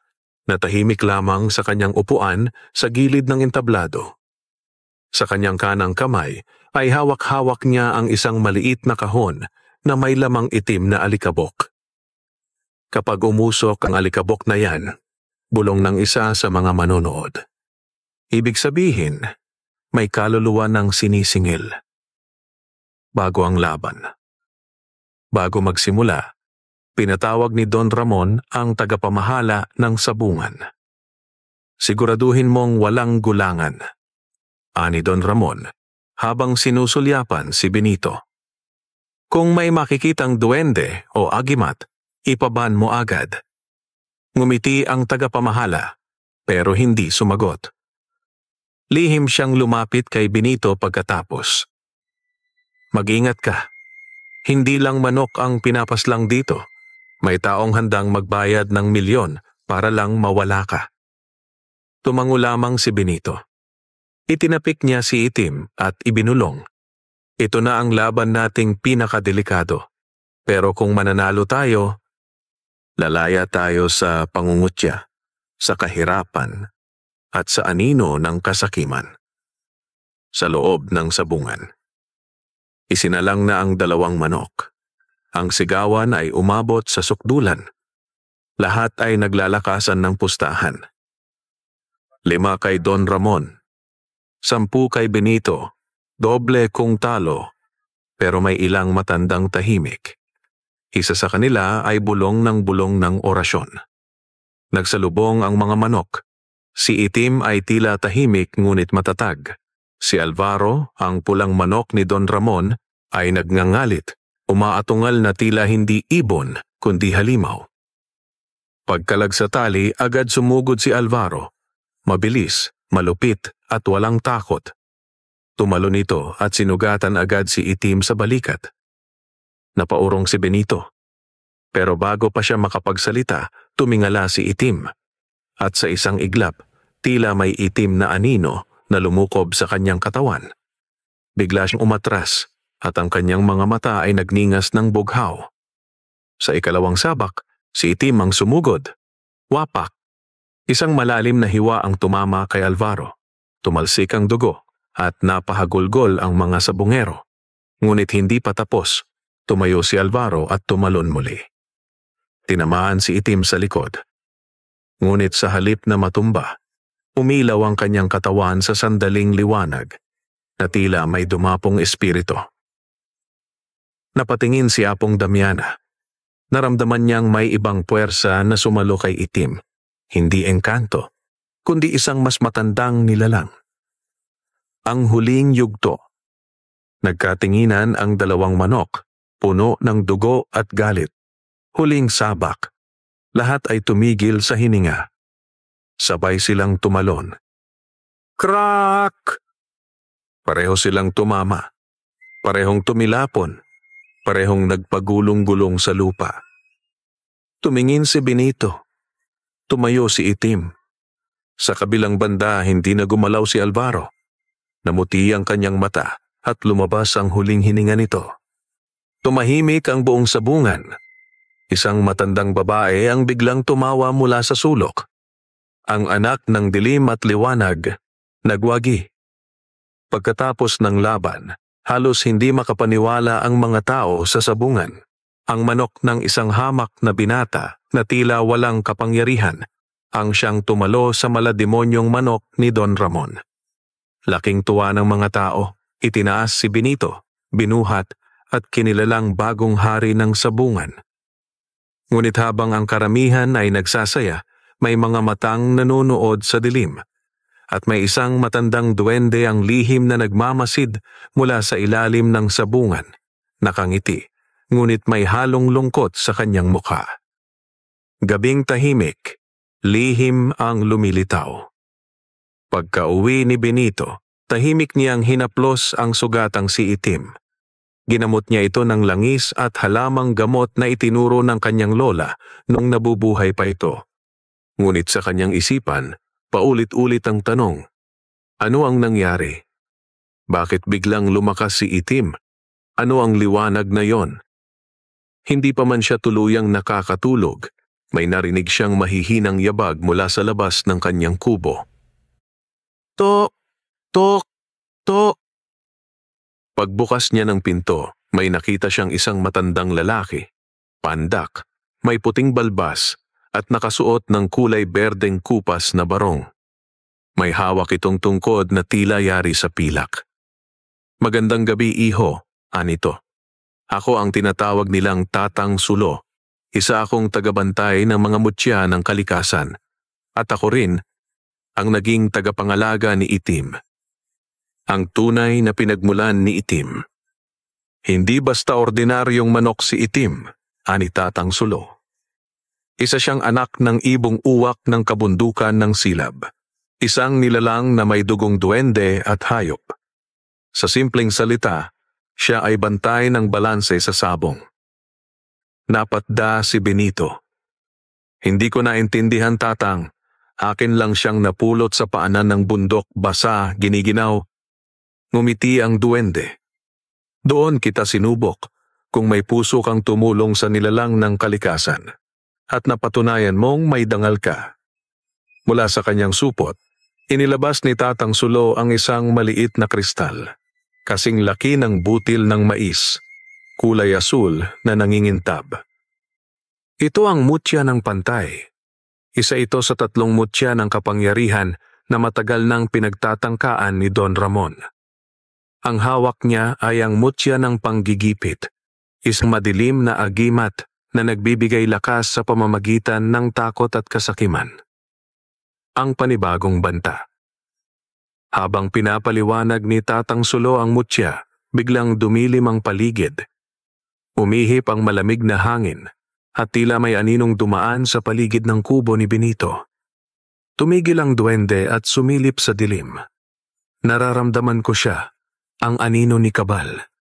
na tahimik lamang sa kanyang upuan sa gilid ng entablado. Sa kanyang kanang kamay ay hawak-hawak niya ang isang maliit na kahon na may lamang itim na alikabok. Kapag umusok ang alikabok na yan, bulong ng isa sa mga manonood. Ibig sabihin, may kaluluwa ng sinisingil. Bago ang laban. Bago magsimula, pinatawag ni Don Ramon ang tagapamahala ng sabungan. Siguraduhin mong walang gulangan, ani Don Ramon, habang sinusulyapan si Benito. Kung may makikitang duwende o agimat, ipaban mo agad. Ngumiti ang tagapamahala, pero hindi sumagot. Lihim siyang lumapit kay Benito pagkatapos. Mag-ingat ka. Hindi lang manok ang pinapaslang dito. May taong handang magbayad ng milyon para lang mawala ka. Tumango lamang si Benito. Itinapik niya si Itim at ibinulong. Ito na ang laban nating pinakadelikado. Pero kung mananalo tayo, lalaya tayo sa pangungutya, sa kahirapan, at sa anino ng kasakiman. Sa loob ng sabungan. Isinalang na ang 2 manok. Ang sigawan ay umabot sa sukdulan. Lahat ay naglalakasan ng pustahan. 5 kay Don Ramon. 10 kay Benito. Doble kung talo. Pero may ilang matandang tahimik. Isa sa kanila ay bulong ng orasyon. Nagsalubong ang mga manok. Si Itim ay tila tahimik ngunit matatag. Si Alvaro, ang pulang manok ni Don Ramon, ay nagngangalit, umaatungal na tila hindi ibon kundi halimaw. Pagkalag sa tali, agad sumugod si Alvaro. Mabilis, malupit at walang takot. Tumalon ito at sinugatan agad si Itim sa balikat. Napaurong si Benito. Pero bago pa siya makapagsalita, tumingala si Itim. At sa isang iglap, tila may itim na anino na lumukob sa kanyang katawan. Bigla siyang umatras at ang kanyang mga mata ay nagningas ng bughaw. Sa ikalawang sabak, si Itim ang sumugod. Wapak. Isang malalim na hiwa ang tumama kay Alvaro. Tumalsik ang dugo at napahagulgol ang mga sabungero. Ngunit hindi pa tapos, tumayo si Alvaro at tumalon muli. Tinamaan si Itim sa likod. Ngunit sa halip na matumba, umilaw ang kanyang katawan sa sandaling liwanag na tila may dumapong espiritu. Napatingin si Apong Damiana. Naramdaman niyang may ibang puwersa na sumalo kay Itim. Hindi engkanto, kundi isang mas matandang nilalang. Ang huling yugto. Nagkatinginan ang 2 manok, puno ng dugo at galit. Huling sabak. Lahat ay tumigil sa hininga. Sabay silang tumalon. Krak! Pareho silang tumama. Parehong tumilapon. Parehong nagpagulong-gulong sa lupa. Tumingin si Benito. Tumayo si Itim. Sa kabilang banda, hindi na gumalaw si Alvaro. Namuti ang kanyang mata at lumabas ang huling hininga nito. Tumahimik ang buong sabungan. Isang matandang babae ang biglang tumawa mula sa sulok. Ang anak ng dilim at liwanag, nagwagi. Pagkatapos ng laban, halos hindi makapaniwala ang mga tao sa sabungan. Ang manok ng isang hamak na binata na tila walang kapangyarihan, ang siyang tumalo sa malademonyong manok ni Don Ramon. Laking tuwa ng mga tao, itinaas si Benito, binuhat at kinilalang bagong hari ng sabungan. Ngunit habang ang karamihan ay nagsasaya, may mga matang nanonood sa dilim. At may isang matandang duwende ang lihim na nagmamasid mula sa ilalim ng sabungan. Nakangiti, ngunit may halong lungkot sa kanyang mukha. Gabing tahimik, Lihim ang lumilitaw. Pagka-uwi ni Benito, tahimik niyang hinaplos ang sugatang si Itim. Ginamot niya ito ng langis at halamang gamot na itinuro ng kanyang lola noong nabubuhay pa ito. Ngunit sa kanyang isipan, paulit-ulit ang tanong, ano ang nangyari? Bakit biglang lumakas si Itim? Ano ang liwanag na yon? Hindi pa man siya tuluyang nakakatulog, may narinig siyang mahihinang yabag mula sa labas ng kanyang kubo. Tok! Tok! Tok! Pagbukas niya ng pinto, may nakita siyang isang matandang lalaki, pandak, may puting balbas, at nakasuot ng kulay berdeng kupas na barong. May hawak itong tungkod na tila yari sa pilak. Magandang gabi, iho, anito. Ako ang tinatawag nilang Tatang Sulo. Isa akong tagabantay ng mga mutya ng kalikasan. At ako rin ang naging tagapangalaga ni Itim. Ang tunay na pinagmulan ni Itim. Hindi basta ordinaryong manok si Itim, ani Tatang Sulo. Isa siyang anak ng ibong uwak ng kabundukan ng Silab. Isang nilalang na may dugong duwende at hayop. Sa simpleng salita, siya ay bantay ng balanse sa sabong. Napatda si Benito. Hindi ko naintindihan, Tatang. Akin lang siyang napulot sa paanan ng bundok, basa, giniginaw. Ngumiti ang duwende. Doon kita sinubok kung may puso kang tumulong sa nilalang ng kalikasan at napatunayan mong may dangal ka. Mula sa kanyang supot, inilabas ni Tatang Sulo ang isang maliit na kristal. Kasing laki ng butil ng mais, kulay asul na nangingintab. Ito ang mutya ng pantay. Isa ito sa 3 mutya ng kapangyarihan na matagal nang pinagtatangkaan ni Don Ramon. Ang hawak niya ay ang mutya ng panggigipit, isang madilim na agimat na nagbibigay lakas sa pamamagitan ng takot at kasakiman. Ang panibagong banta. Habang pinapaliwanag ni Tatang Sulo ang mutya, biglang dumilim ang paligid. Umihip ang malamig na hangin at tila may aninong dumaan sa paligid ng kubo ni Benito. Tumigil ang duwende at sumilip sa dilim. Nararamdaman ko siya, ang anino ni Kabal.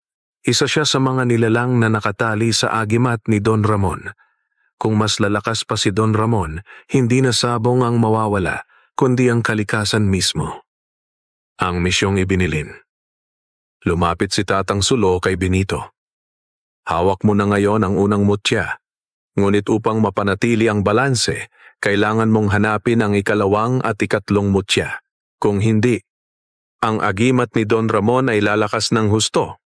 Isa siya sa mga nilalang na nakatali sa agimat ni Don Ramon. Kung mas lalakas pa si Don Ramon, hindi na sabong ang mawawala, kundi ang kalikasan mismo. Ang misyong ibinilin. Lumapit si Tatang Sulo kay Benito. Hawak mo na ngayon ang unang mutya. Ngunit upang mapanatili ang balanse, kailangan mong hanapin ang ikalawang at ikatlong mutya. Kung hindi, ang agimat ni Don Ramon ay lalakas ng husto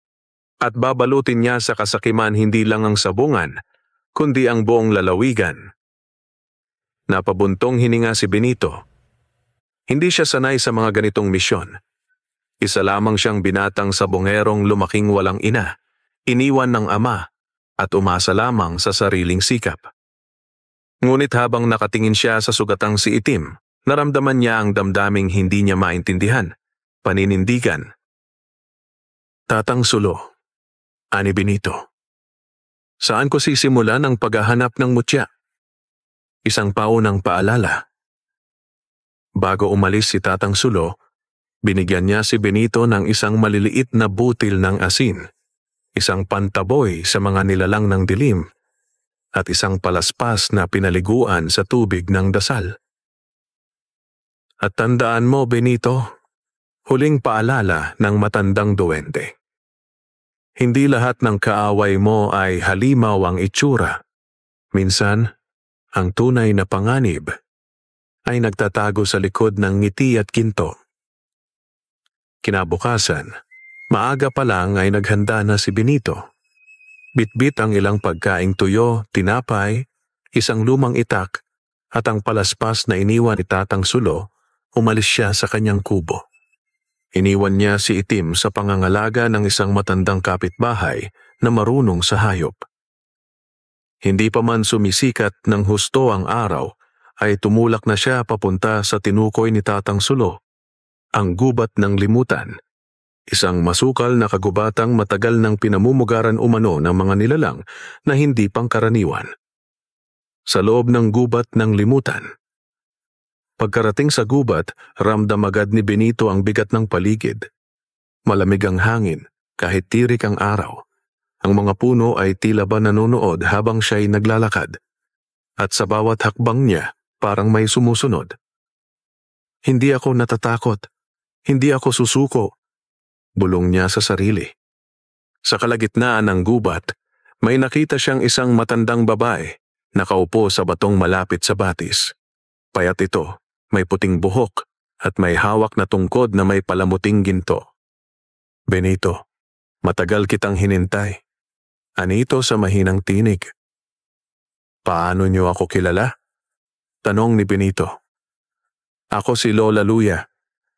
at babalutin niya sa kasakiman hindi lang ang sabungan, kundi ang buong lalawigan. Napabuntong hininga si Benito. Hindi siya sanay sa mga ganitong misyon. Isa lamang siyang binatang sabongerong lumaking walang ina, iniwan ng ama, at umasa lamang sa sariling sikap. Ngunit habang nakatingin siya sa sugatang si Itim, naramdaman niya ang damdaming hindi niya maintindihan, paninindigan. Tatang Sulo, ani Benito. Saan ko sisimulan ang paghahanap ng mutya? Isang paunang paalala. Bago umalis si Tatang Sulo, binigyan niya si Benito ng isang maliliit na butil ng asin, isang pantaboy sa mga nilalang ng dilim, at isang palaspas na pinaliguan sa tubig ng dasal. At tandaan mo, Benito, huling paalala ng matandang duwende. Hindi lahat ng kaaway mo ay halimaw ang itsura. Minsan, ang tunay na panganib ay nagtatago sa likod ng ngiti at ginto. Kinabukasan, maaga pa lang ay naghanda na si Benito. Bitbit ang ilang pagkaing tuyo, tinapay, isang lumang itak, at ang palaspas na iniwan ni Tatang Sulo, umalis siya sa kanyang kubo. Iniwan niya si Itim sa pangangalaga ng isang matandang kapitbahay na marunong sa hayop. Hindi pa man sumisikat ng husto ang araw, ay tumulak na siya papunta sa tinukoy ni Tatang Sulo, ang gubat ng limutan, isang masukal na kagubatang matagal nang pinamumugaran umano ng mga nilalang na hindi pangkaraniwan. Sa loob ng gubat ng limutan, Pagkarating sa gubat, ramdam agad ni Benito ang bigat ng paligid. Malamig ang hangin, kahit tirik ang araw. Ang mga puno ay tila ba nanonood habang siya'y naglalakad. At sa bawat hakbang niya, parang may sumusunod. Hindi ako natatakot. Hindi ako susuko. Bulong niya sa sarili. Sa kalagitnaan ng gubat, may nakita siyang isang matandang babae, nakaupo sa batong malapit sa batis. Payat ito, may puting buhok, at may hawak na tungkod na may palamuting ginto. Benito, matagal kitang hinintay. Anito sa mahinang tinig. Paano niyo ako kilala? Tanong ni Benito. Ako si Lola Luya,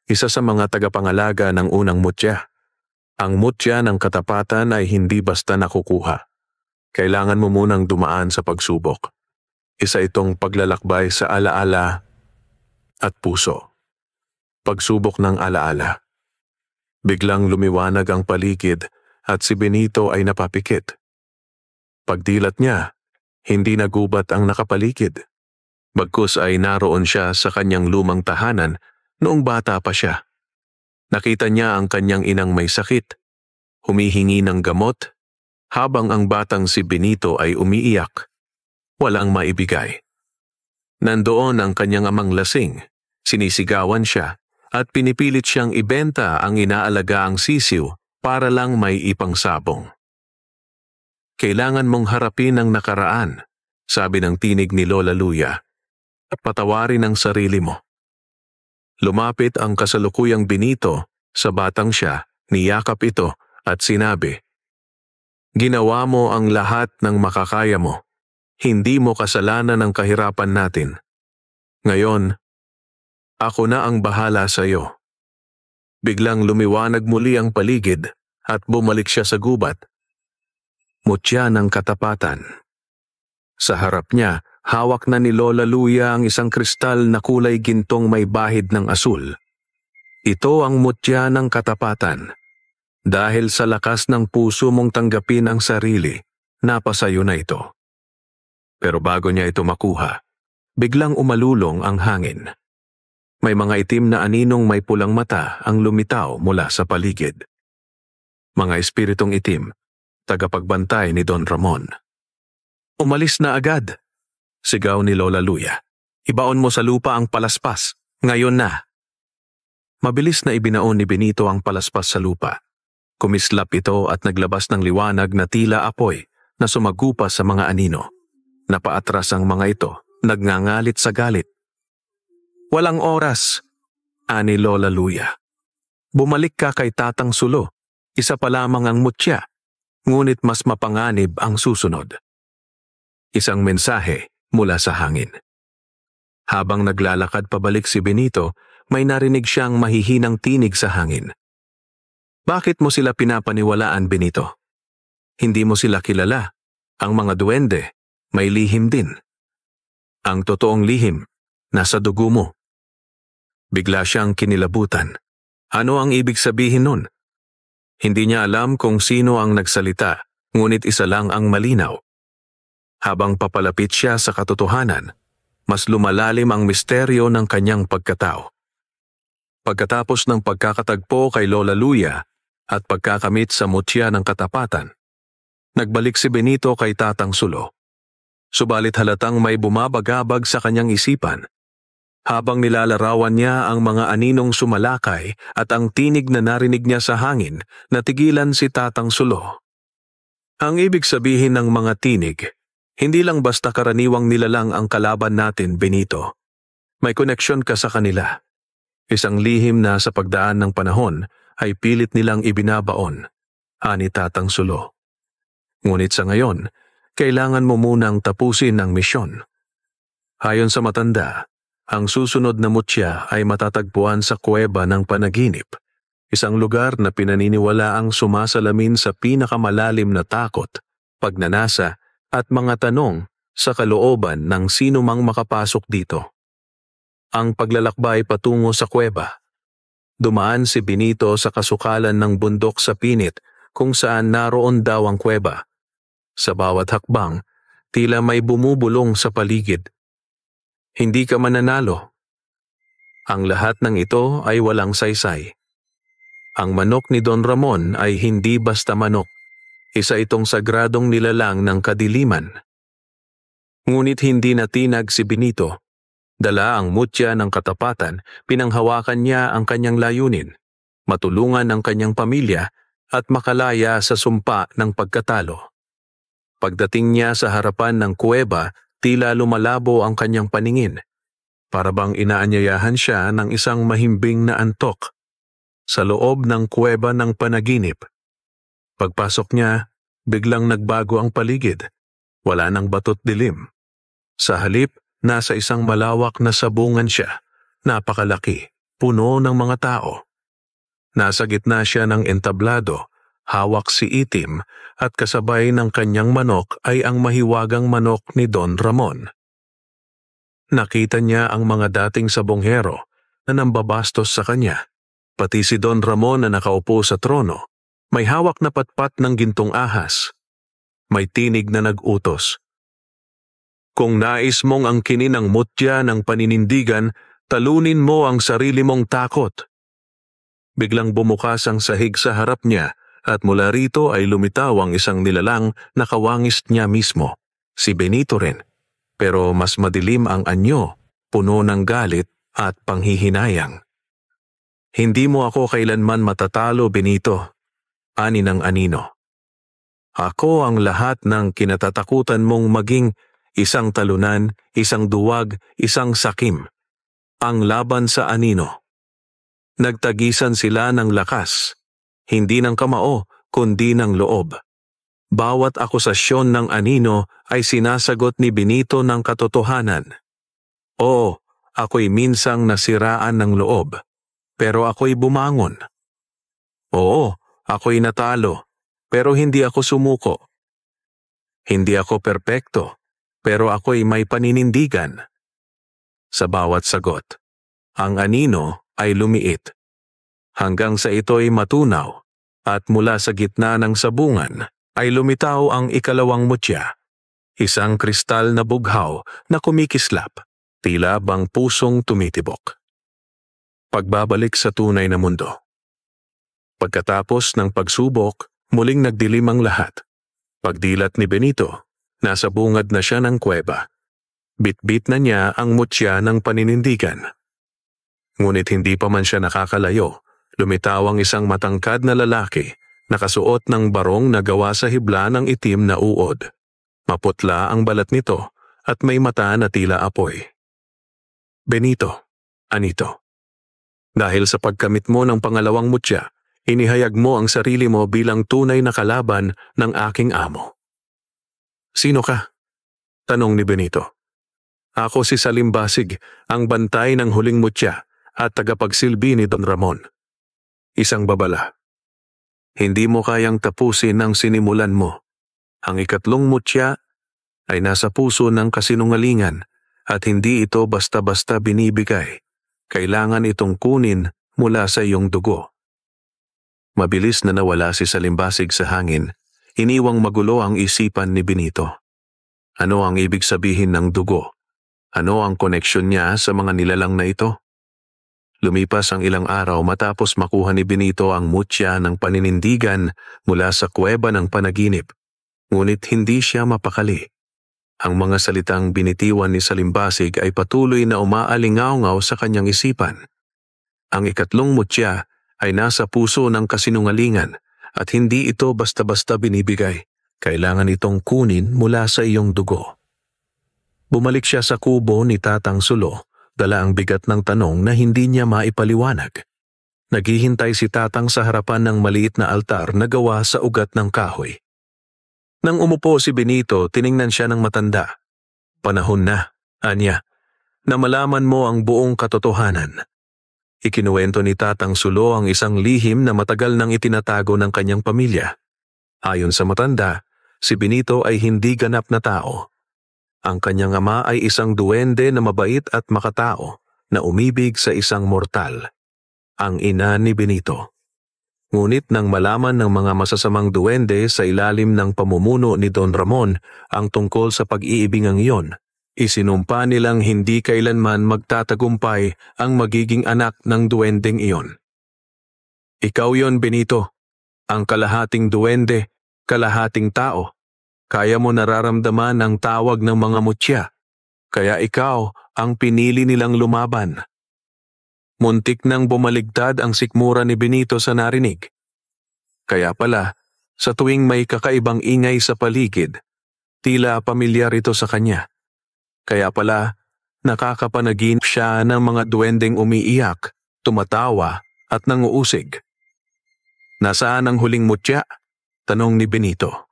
isa sa mga tagapangalaga ng unang mutya. Ang mutya ng katapatan ay hindi basta nakukuha. Kailangan mo munang dumaan sa pagsubok. Isa itong paglalakbay sa alaala at puso. Pagsubok ng alaala. Biglang lumiwanag ang paligid at si Benito ay napapikit. Pagdilat niya, hindi nagubat ang nakapaligid. Bagkus ay naroon siya sa kanyang lumang tahanan noong bata pa siya. Nakita niya ang kanyang inang may sakit, humihingi ng gamot, habang ang batang si Benito ay umiiyak. Walang maibigay. Nandoon ang kanyang amang lasing, sinisigawan siya, at pinipilit siyang ibenta ang inaalagaang sisiw para lang may ipangsabong. Kailangan mong harapin ang nakaraan, sabi ng tinig ni Lola Luya, at patawarin ang sarili mo. Lumapit ang kasalukuyang Benito sa batang siya, niyakap ito at sinabi, Ginawa mo ang lahat ng makakaya mo. Hindi mo kasalanan ang kahirapan natin. Ngayon, ako na ang bahala sa iyo. Biglang lumiwanag muli ang paligid at bumalik siya sa gubat. Mutya ng katapatan. Sa harap niya, hawak na ni Lola Luya ang isang kristal na kulay gintong may bahid ng asul. Ito ang mutya ng katapatan. Dahil sa lakas ng puso mong tanggapin ang sarili, napasayo na ito. Pero bago niya ito makuha, biglang umalulong ang hangin. May mga itim na aninong may pulang mata ang lumitaw mula sa paligid. Mga espiritong itim, tagapagbantay ni Don Ramon. Umalis na agad, sigaw ni Lola Luya. Ibaon mo sa lupa ang palaspas, ngayon na. Mabilis na ibinaon ni Benito ang palaspas sa lupa. Kumislap ito at naglabas ng liwanag na tila apoy na sumagupa sa mga anino. Napaatras ang mga ito, nagngangalit sa galit. Walang oras, ani Lola Luya. Bumalik ka kay Tatang Sulo, isa pa lamang ang mutya, ngunit mas mapanganib ang susunod. Isang mensahe mula sa hangin. Habang naglalakad pabalik si Benito, may narinig siyang mahihinang tinig sa hangin. Bakit mo sila pinapaniwalaan, Benito? Hindi mo sila kilala. Ang mga duwende, may lihim din. Ang totoong lihim, nasa dugo mo. Bigla siyang kinilabutan. Ano ang ibig sabihin nun? Hindi niya alam kung sino ang nagsalita, ngunit isa lang ang malinaw. Habang papalapit siya sa katotohanan, mas lumalalim ang misteryo ng kanyang pagkatao. Pagkatapos ng pagkakatagpo kay Lola Luya at pagkakamit sa mutya ng katapatan, nagbalik si Benito kay Tatang Sulo. Subalit halatang may bumabagabag sa kanyang isipan. Habang nilalarawan niya ang mga aninong sumalakay at ang tinig na narinig niya sa hangin, natigilan si Tatang Sulo. Ang ibig sabihin ng mga tinig, hindi lang basta karaniwang nilalang ang kalaban natin, Benito. May koneksyon ka sa kanila. Isang lihim na sa pagdaan ng panahon ay pilit nilang ibinabaon, ani Tatang Sulo. Ngunit sa ngayon, kailangan mo munang tapusin ang misyon. Ayon sa matanda, ang susunod na mutya ay matatagpuan sa kuweba ng panaginip, isang lugar na pinaniniwalaang sumasalamin sa pinakamalalim na takot, pagnanasa at mga tanong sa kalooban ng sino mang makapasok dito. Ang paglalakbay patungo sa kuweba. Dumaan si Benito sa kasukalan ng bundok sa Pinit kung saan naroon daw ang kuweba. Sa bawat hakbang, tila may bumubulong sa paligid. Hindi ka mananalo. Ang lahat ng ito ay walang saysay. Ang manok ni Don Ramon ay hindi basta manok. Isa itong sagradong nilalang ng kadiliman. Ngunit hindi natinag si Benito. Dala ang mutya ng katapatan, pinanghawakan niya ang kanyang layunin, matulungan ang kanyang pamilya at makalaya sa sumpa ng pagkatalo. Pagdating niya sa harapan ng kuweba, tila lumalabo ang kanyang paningin. Para bang inaanyayahan siya ng isang mahimbing na antok. Sa loob ng kuweba ng panaginip. Pagpasok niya, biglang nagbago ang paligid. Wala nang bato't dilim. Sa halip, nasa isang malawak na sabungan siya, napakalaki, puno ng mga tao. Nasa gitna siya ng entablado, hawak si Itim at kasabay ng kanyang manok ay ang mahiwagang manok ni Don Ramon. Nakita niya ang mga dating sabonghero na nambabastos sa kanya, pati si Don Ramon na nakaupo sa trono, may hawak na patpat ng gintong ahas. May tinig na nag-utos. Kung nais mong angkinin ang mutya ng paninindigan, talunin mo ang sarili mong takot. Biglang bumukas ang sahig sa harap niya at mula rito ay lumitaw ang isang nilalang na kawangis niya mismo, si Benito rin. Pero mas madilim ang anyo, puno ng galit at panghihinayang. Hindi mo ako kailanman matatalo, Benito, ani ng anino. Ako ang lahat ng kinatatakutan mong maging isang talunan, isang duwag, isang sakim. Ang laban sa anino. Nagtagisan sila ng lakas, hindi ng kamao, kundi ng loob. Bawat akusasyon ng anino ay sinasagot ni Benito ng katotohanan. Oo, ako'y minsang nasiraan ng loob, pero ako'y bumangon. Oo, ako'y natalo, pero hindi ako sumuko. Hindi ako perpekto, pero ako'y may paninindigan. Sa bawat sagot, ang anino ay lumiit. Hanggang sa ito'y matunaw, at mula sa gitna ng sabungan ay lumitaw ang ikalawang mutya. Isang kristal na bughaw na kumikislap, tila bang pusong tumitibok. Pagbabalik sa tunay na mundo. Pagkatapos ng pagsubok, muling nagdilim ang lahat. Pagdilat ni Benito, nasa bungad na siya ng kuweba. Bitbit na niya ang mutya ng paninindigan. Ngunit hindi pa man siya nakakalayo, lumitaw ang isang matangkad na lalaki, nakasuot ng barong na gawa sa hibla ng itim na uod. Maputla ang balat nito at may mata na tila apoy. Benito, anito. Dahil sa pagkamit mo ng pangalawang mutya, inihayag mo ang sarili mo bilang tunay na kalaban ng aking amo. Sino ka? Tanong ni Benito. Ako si Salimbasig, ang bantay ng huling mutya at tagapagsilbi ni Don Ramon. Isang babala. Hindi mo kayang tapusin ang sinimulan mo. Ang ikatlong mutya ay nasa puso ng kasinungalingan at hindi ito basta-basta binibigay. Kailangan itong kunin mula sa iyong dugo. Mabilis na nawala si Salimbasig sa hangin. Iniwang magulo ang isipan ni Benito. Ano ang ibig sabihin ng dugo? Ano ang koneksyon niya sa mga nilalang na ito? Lumipas ang ilang araw matapos makuha ni Benito ang mutya ng paninindigan mula sa kuweba ng panaginip. Ngunit hindi siya mapakali. Ang mga salitang binitiwan ni Salimbasig ay patuloy na umaalingaw-ngaw sa kanyang isipan. Ang ikatlong mutya ay nasa puso ng kasinungalingan at hindi ito basta-basta binibigay. Kailangan itong kunin mula sa iyong dugo. Bumalik siya sa kubo ni Tatang Sulo, dala ang bigat ng tanong na hindi niya maipaliwanag. Naghihintay si Tatang sa harapan ng maliit na altar na gawa sa ugat ng kahoy. Nang umupo si Benito, tiningnan siya ng matanda. Panahon na, anya, na malaman mo ang buong katotohanan. Ikinuwento ni Tatang Sulo ang isang lihim na matagal nang itinatago ng kanyang pamilya. Ayon sa matanda, si Benito ay hindi ganap na tao. Ang kanyang ama ay isang duwende na mabait at makatao na umibig sa isang mortal, ang ina ni Benito. Ngunit nang malaman ng mga masasamang duwende sa ilalim ng pamumuno ni Don Ramon ang tungkol sa pag-iibingang iyon, Isinumpa nilang hindi kailanman magtatagumpay ang magiging anak ng duwendeng iyon. Ikaw yon, Benito, ang kalahating duwende, kalahating tao. Kaya mo nararamdaman ang tawag ng mga mutya, kaya ikaw ang pinili nilang lumaban. Muntik nang bumaligtad ang sikmura ni Benito sa narinig. Kaya pala, sa tuwing may kakaibang ingay sa paligid, tila pamilyar ito sa kanya. Kaya pala, nakakapanaginip siya ng mga duwendeng umiiyak, tumatawa at nanguusig. Nasaan ang huling mutya? Tanong ni Benito.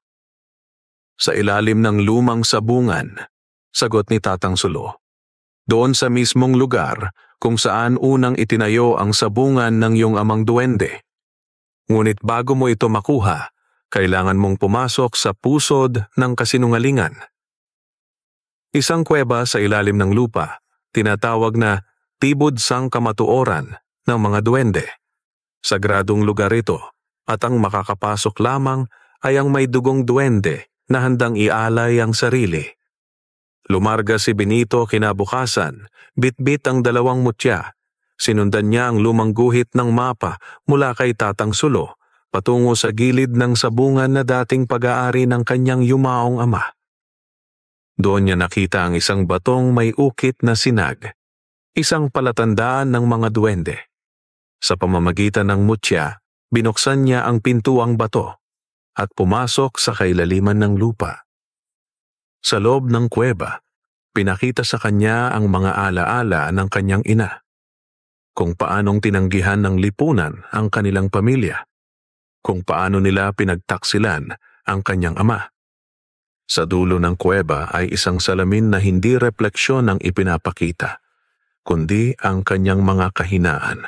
Sa ilalim ng lumang sabungan, sagot ni Tatang Sulo. Doon sa mismong lugar kung saan unang itinayo ang sabungan ng iyong amang duwende. Ngunit bago mo ito makuha, kailangan mong pumasok sa pusod ng kasinungalingan. Isang kuweba sa ilalim ng lupa, tinatawag na Tibod sang Kamatuoran ng mga duwende. Sagradong lugar ito at ang makakapasok lamang ay ang may dugong duwende na handang ialay ang sarili. Lumarga si Benito kinabukasan, bitbit ang 2 mutya. Sinundan niya ang lumang guhit ng mapa mula kay Tatang Sulo patungo sa gilid ng sabungan na dating pag-aari ng kanyang yumaong ama. Doon niya nakita ang isang batong may ukit na sinag, isang palatandaan ng mga duwende. Sa pamamagitan ng mutya, binuksan niya ang pintuang bato at pumasok sa kailaliman ng lupa. Sa loob ng kuweba, pinakita sa kanya ang mga alaala ng kanyang ina, kung paanong tinanggihan ng lipunan ang kanilang pamilya, kung paano nila pinagtaksilan ang kanyang ama. Sa dulo ng kuweba ay isang salamin na hindi refleksyon ang ipinapakita, kundi ang kanyang mga kahinaan.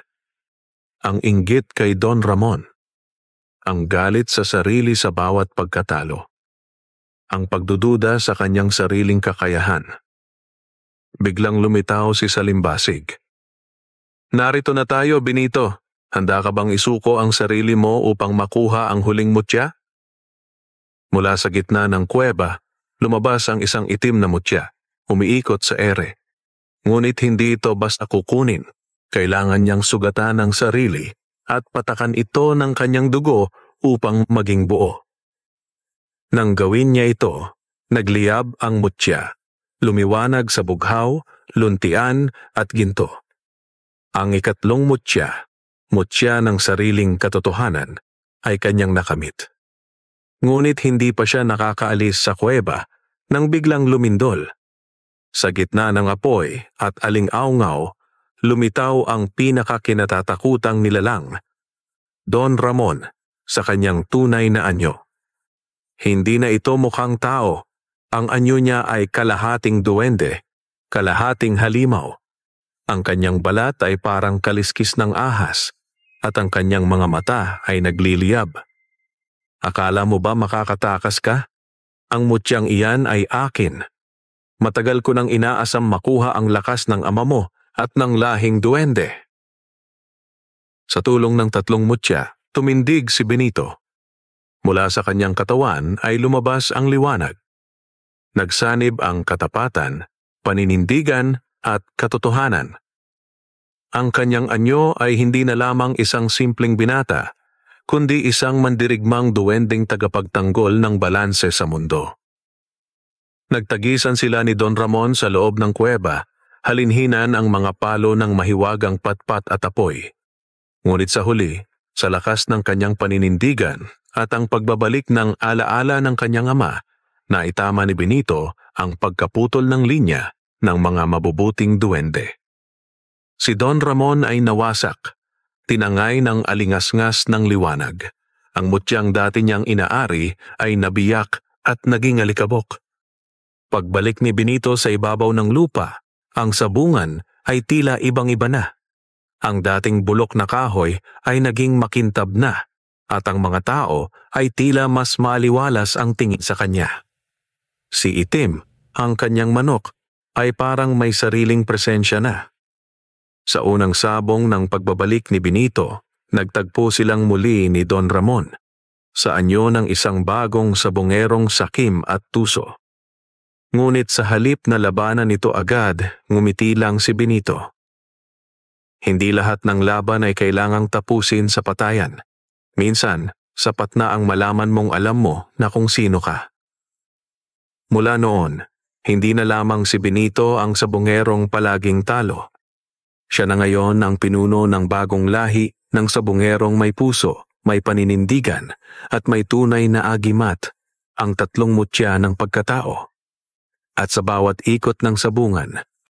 Ang inggit kay Don Ramon, ang galit sa sarili sa bawat pagkatalo, ang pagdududa sa kanyang sariling kakayahan. Biglang lumitaw si Salimbasig. Narito na tayo, Benito. Handa ka bang isuko ang sarili mo upang makuha ang huling mutya? Mula sa gitna ng kuweba, lumabas ang isang itim na mutya, umiikot sa ere. Ngunit hindi ito basta kukunin. Kailangan niyang sugatan ang sarili at patakan ito ng kanyang dugo upang maging buo. Nang gawin niya ito, nagliyab ang mutya, lumiwanag sa bughaw, luntian at ginto. Ang ikatlong mutya, mutya ng sariling katotohanan, ay kanyang nakamit. Ngunit hindi pa siya nakakaalis sa kuweba nang biglang lumindol. Sa gitna ng apoy at aling-aungaw, lumitaw ang pinakakinatatakutang nilalang, Don Ramon, sa kanyang tunay na anyo. Hindi na ito mukhang tao. Ang anyo niya ay kalahating duwende, kalahating halimaw. Ang kanyang balat ay parang kaliskis ng ahas at ang kanyang mga mata ay nagliliyab. Akala mo ba makakatakas ka? Ang mutyang iyan ay akin. Matagal ko nang inaasam makuha ang lakas ng ama mo at ng lahing duwende. Sa tulong ng 3 mutya, tumindig si Benito. Mula sa kanyang katawan ay lumabas ang liwanag. Nagsanib ang katapatan, paninindigan at katotohanan. Ang kanyang anyo ay hindi na lamang isang simpleng binata, kundi isang mandirigmang duwendeng tagapagtanggol ng balanse sa mundo. Nagtagisan sila ni Don Ramon sa loob ng kuweba, halinhinan ang mga palo ng mahiwagang patpat at apoy. Ngunit sa huli, sa lakas ng kanyang paninindigan at ang pagbabalik ng alaala ng kanyang ama, naitama ni Benito ang pagkaputol ng linya ng mga mabubuting duwende. Si Don Ramon ay nawasak, tinangay ng alingasngas ng liwanag. Ang mutyang dati niyang inaari ay nabiyak at naging alikabok. Pagbalik ni Benito sa ibabaw ng lupa, ang sabungan ay tila ibang-iba na. Ang dating bulok na kahoy ay naging makintab na, at ang mga tao ay tila mas maliwalas ang tingin sa kanya. Si Itim, ang kanyang manok, ay parang may sariling presensya na. Sa unang sabong ng pagbabalik ni Benito, nagtagpo silang muli ni Don Ramon sa anyo ng isang bagong sabongerong sakim at tuso. Ngunit sa halip na labanan ito agad, ngumiti lang si Benito. Hindi lahat ng laban ay kailangang tapusin sa patayan. Minsan, sapat na ang malaman mong alam mo na kung sino ka. Mula noon, hindi na lamang si Benito ang sabungerong palaging talo. Siya na ngayon ang pinuno ng bagong lahi ng sabungerong may puso, may paninindigan, at may tunay na agimat, ang tatlong mutya ng pagkatao. At sa bawat ikot ng sabungan,